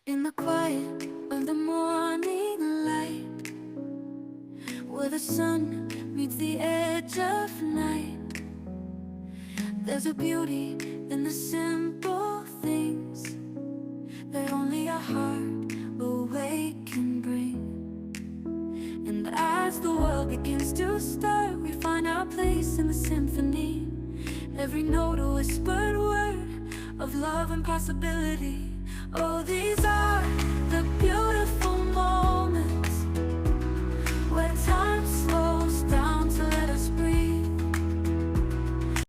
In the quiet of the morning light, where the sun meets the edge of night, there's a beauty in the simple things that only a heart awake can bring. And as the world begins to stir, we find our place in the symphony. Every note a whispered word of love and possibility.